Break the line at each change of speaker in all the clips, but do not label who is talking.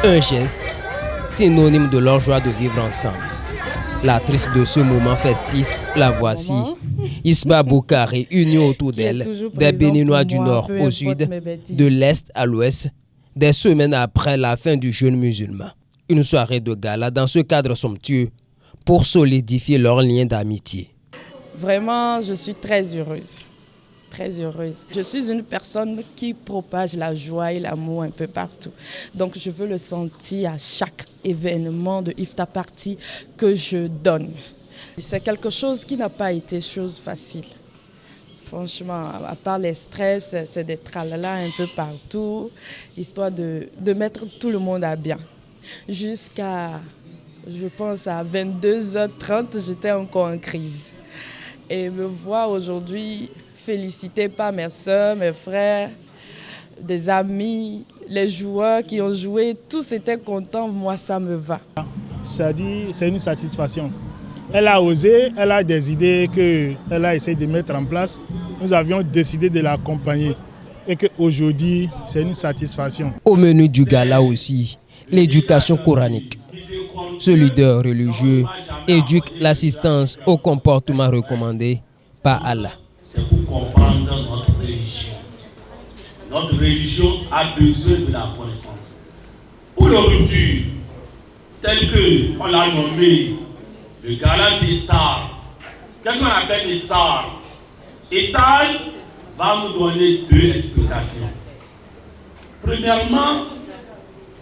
Un geste synonyme de leur joie de vivre ensemble. L'actrice de ce moment festif, la voici. Isba Boukari, unie autour d'elle, des Béninois du nord au sud, de l'est à l'ouest, des semaines après la fin du jeûne musulman. Une soirée de gala dans ce cadre somptueux pour solidifier leurs liens d'amitié.
Vraiment, je suis très heureuse. Très heureuse. Je suis une personne qui propage la joie et l'amour un peu partout. Donc je veux le sentir à chaque événement de Iftar Party que je donne. C'est quelque chose qui n'a pas été chose facile. Franchement, à part les stress, c'est des tralala un peu partout, histoire de mettre tout le monde à bien. Jusqu'à, je pense, à 22h30, j'étais encore en crise. Et me voir aujourd'hui félicité par mes soeurs, mes frères, des amis, les joueurs qui ont joué, tous étaient contents, moi ça me va.
C'est une satisfaction. Elle a osé, elle a des idées qu'elle a essayé de mettre en place. Nous avions décidé de l'accompagner et qu'aujourd'hui, c'est une satisfaction.
Au menu du gala aussi, l'éducation coranique. Ce leader religieux éduque l'assistance au comportement recommandé par Allah.
C'est pour comprendre notre religion. Notre religion a besoin de la connaissance. Pour le rupture, tel qu'on l'a nommé, le gala d'Iftar. Qu'est-ce qu'on appelle Iftar? Iftar va nous donner deux explications. Premièrement,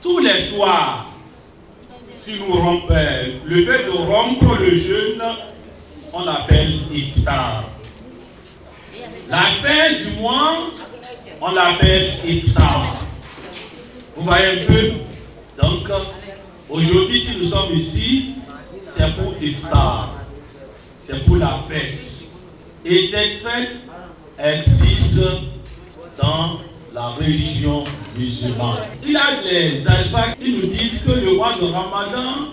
tous les soirs, si nous rompons, le fait de rompre le jeûne, on l'appelle Iftar. La fin du mois, on l'appelle Iftar. Vous voyez un peu? Donc, aujourd'hui, si nous sommes ici, c'est pour Iftar. C'est pour la fête. Et cette fête existe dans la religion musulmane. Il y a les alphas qui nous disent que le mois de Ramadan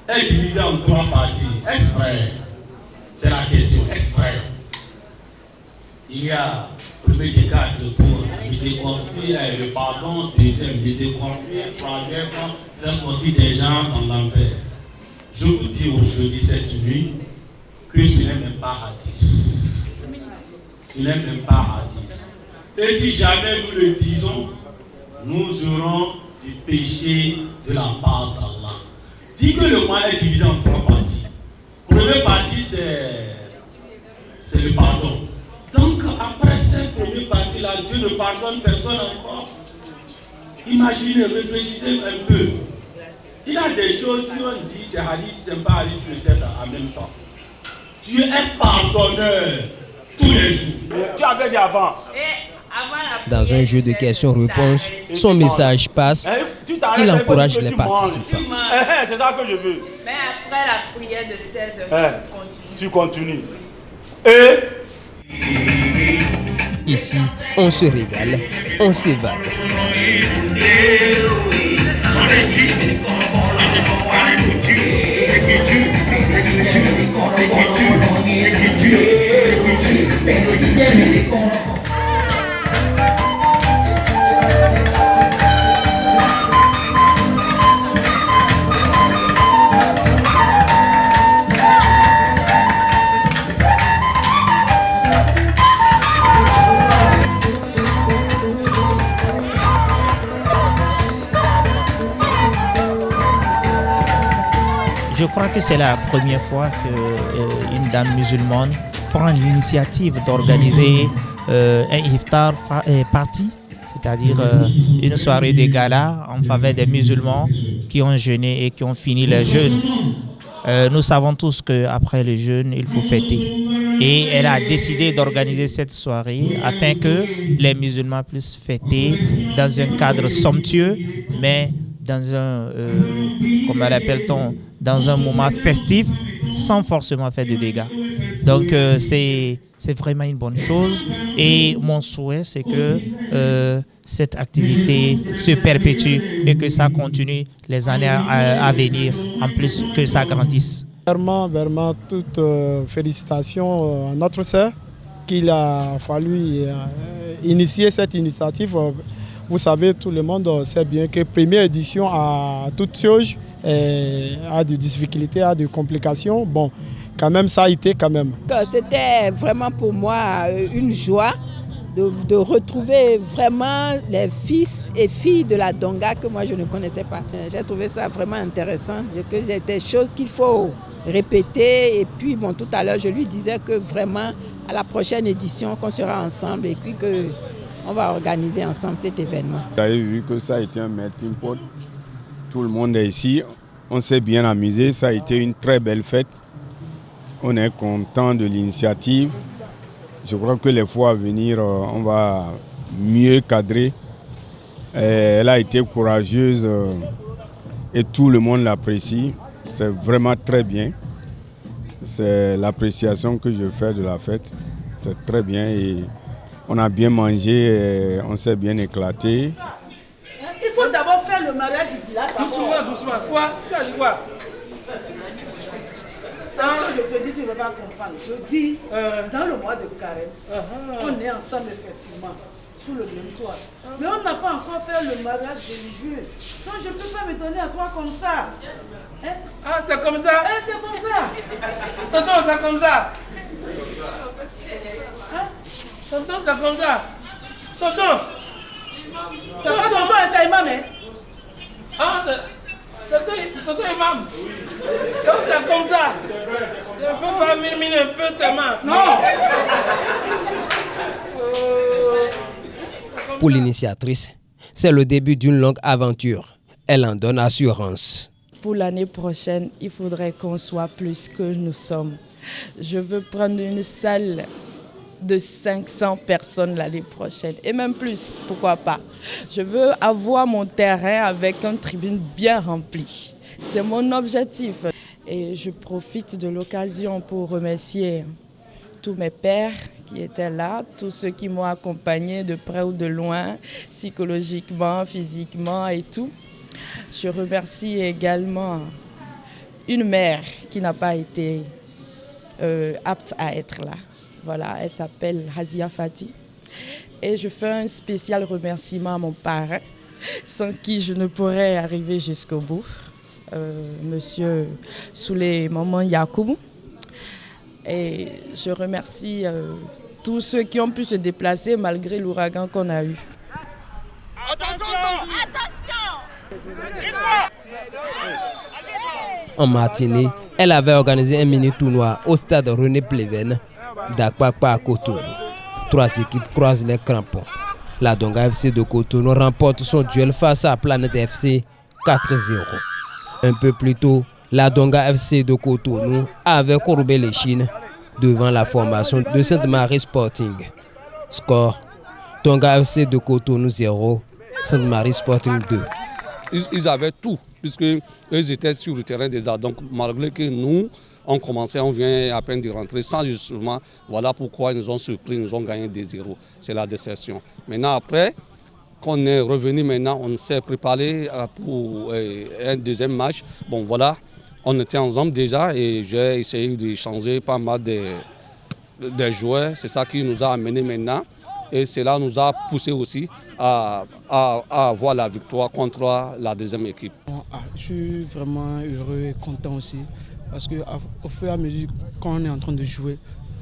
est divisé en trois parties. Est-ce vrai? C'est la question. Est-ce vrai? Il y a premier des quatre pour miséricordie et le pardon, deuxième miséricordie, troisième faire sortir des gens dans l'enfer. Je vous dis aujourd'hui, cette nuit, que ce n'est même pas à 10. Ce n'est même pas à 10. Et si jamais nous le disons, nous aurons du péché de la part d'Allah. Dit que le mois est divisé en trois parties. Première partie, c'est le pardon. Donc, après cette première partie-là, Dieu ne pardonne personne encore. Imaginez, réfléchissez un peu. Il y a des choses, si on dit c'est hadith, c'est pas hadith, le sais en même temps. Dieu est pardonneur tous les jours. Tu avais dit avant.
Dans un jeu de questions-réponses, son message passe. Il encourage les participants.
C'est ça que je veux.
Mais après la prière de 16h,
tu continues. Et
ici, on se régale, on s'évade.
Je crois que c'est la première fois qu'une dame musulmane prend l'initiative d'organiser un iftar party, c'est-à-dire une soirée de gala en faveur des musulmans qui ont jeûné et qui ont fini leur jeûne. Nous savons tous qu'après le jeûne, il faut fêter. Et elle a décidé d'organiser cette soirée afin que les musulmans puissent fêter dans un cadre somptueux, mais dans un, comment l'appelle-t-on, dans un moment festif, sans forcément faire de dégâts. Donc c'est vraiment une bonne chose. Et mon souhait, c'est que cette activité se perpétue et que ça continue les années à venir, en plus que ça grandisse.
Vraiment, toutes félicitations à notre sœur qu'il a fallu initier cette initiative Vous savez, tout le monde sait bien que première édition à toute chose a des difficultés, a des complications. Bon, quand même, ça a été quand même.
C'était vraiment pour moi une joie de retrouver vraiment les fils et filles de la Donga que moi je ne connaissais pas. J'ai trouvé ça vraiment intéressant, que c'est des choses qu'il faut répéter. Et puis bon, tout à l'heure je lui disais que vraiment à la prochaine édition qu'on sera ensemble et puis qu'on va organiser ensemble cet événement.
Vous avez vu que ça a été un melting pot. Tout le monde est ici, on s'est bien amusé, ça a été une très belle fête. On est content de l'initiative. Je crois que les fois à venir, on va mieux cadrer. Elle a été courageuse et tout le monde l'apprécie. C'est vraiment très bien. C'est l'appréciation que je fais de la fête. C'est très bien et on a bien mangé, et on s'est bien éclaté.
Il faut d'abord faire le mariage du village.
Doucement. Quoi? Tu as dit quoi?
C'est ce que je te dis, tu ne vas pas comprendre. Je dis, dans le mois de carême, on est ensemble effectivement, sous le même toit. Mais on n'a pas encore fait le mariage religieux. Donc je ne peux pas me donner à toi comme ça. Hein?
Ah, c'est comme ça?
C'est comme ça.
Tonton, c'est comme ça.
Hein?
Tonton, c'est comme ça. Tonton.
C'est pas tonton et c'est imam, hein?
Ah, tonton imam. Donc c'est comme ça. Je ne peux pas miner un peu tes mains.
Non.
Pour l'initiatrice, c'est le début d'une longue aventure. Elle en donne assurance.
Pour l'année prochaine, il faudrait qu'on soit plus que nous sommes. Je veux prendre une salle de 500 personnes l'année prochaine et même plus, pourquoi pas. Je veux avoir mon terrain avec une tribune bien remplie. C'est mon objectif. Et je profite de l'occasion pour remercier tous mes pères qui étaient là, tous ceux qui m'ont accompagné de près ou de loin, psychologiquement, physiquement et tout. Je remercie également une mère qui n'a pas été apte à être là. Voilà, elle s'appelle Hazia Fati. Et je fais un spécial remerciement à mon parrain, sans qui je ne pourrais arriver jusqu'au bout, Monsieur Souley Maman Yakoubou. Et je remercie tous ceux qui ont pu se déplacer malgré l'ouragan qu'on a eu.
Attention!
En matinée, elle avait organisé un mini-tournoi au stade René Pleven d'Akpakpa à Cotonou. 3 équipes croisent les crampons. La Donga FC de Cotonou remporte son duel face à Planète FC 4-0. Un peu plus tôt, la Donga FC de Cotonou avait courbé les chines devant la formation de Sainte-Marie Sporting. Score, Donga FC de Cotonou 0, Sainte-Marie Sporting 2.
Ils avaient tout, puisqu'ils étaient sur le terrain déjà. Donc malgré que nous, on commençait, on vient à peine de rentrer sans justement, voilà pourquoi ils nous ont surpris, ils nous ont gagné 2-0. C'est la déception. Maintenant après, qu'on est revenu maintenant, on s'est préparé pour un deuxième match. Bon voilà, on était ensemble déjà et j'ai essayé de changer pas mal de joueurs. C'est ça qui nous a amené maintenant. Et cela nous a poussé aussi à avoir la victoire contre la deuxième équipe.
Je suis vraiment heureux et content aussi parce qu'au fur et à mesure qu'on est en train de jouer,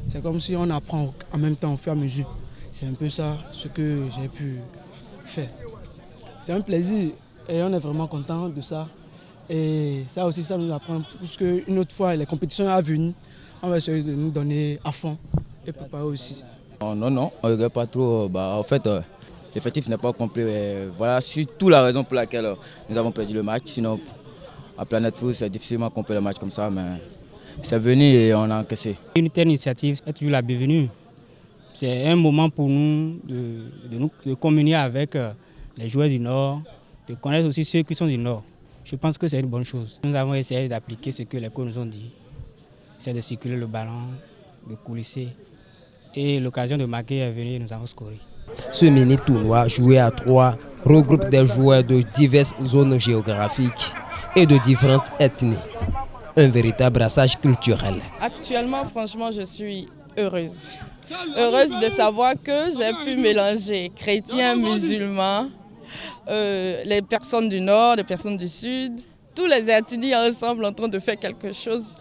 c'est comme si on apprend en même temps au fur et à mesure. C'est un peu ça ce que j'ai pu faire. C'est un plaisir et on est vraiment content de ça. Et ça aussi, ça nous apprend parce qu'une autre fois, les compétitions à venir, on va essayer de nous donner à fond et préparer aussi.
Non, on ne regrette pas trop. En fait, l'effectif n'est pas complet. Voilà surtout la raison pour laquelle nous avons perdu le match. Sinon, à Planète Foot, c'est difficilement complet le match comme ça, mais c'est venu et on a encaissé.
Une telle initiative est toujours la bienvenue. C'est un moment pour nous de communier avec les joueurs du Nord, de connaître aussi ceux qui sont du Nord. Je pense que c'est une bonne chose. Nous avons essayé d'appliquer ce que les coachs nous ont dit. C'est de circuler le ballon, de coulisser. Et l'occasion de marquer est venue et nous avons scoré.
Ce mini-tournoi joué à 3 regroupe des joueurs de diverses zones géographiques et de différentes ethnies. Un véritable brassage culturel.
Actuellement, franchement, je suis heureuse. Heureuse de savoir que j'ai pu mélanger chrétiens, musulmans les personnes du Nord, les personnes du Sud, tous les ethnies ensemble en train de faire quelque chose.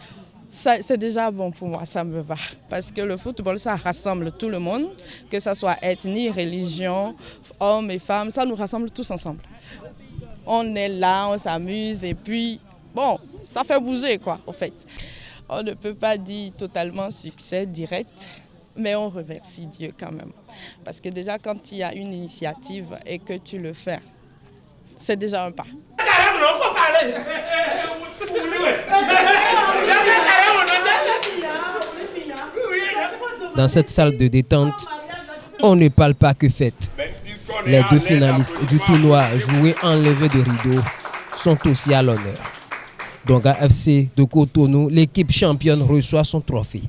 C'est déjà bon pour moi, ça me va. Parce que le football, ça rassemble tout le monde, que ce soit ethnie, religion, hommes et femmes, ça nous rassemble tous ensemble. On est là, on s'amuse et puis, bon, ça fait bouger quoi, au fait. On ne peut pas dire totalement succès direct, mais on remercie Dieu quand même. Parce que déjà, quand il y a une initiative et que tu le fais, c'est déjà un pas.
Dans cette salle de détente, on ne parle pas que fête. Les deux finalistes du tournoi joué en levée de rideau sont aussi à l'honneur. Donga FC de Cotonou, l'équipe championne reçoit son trophée.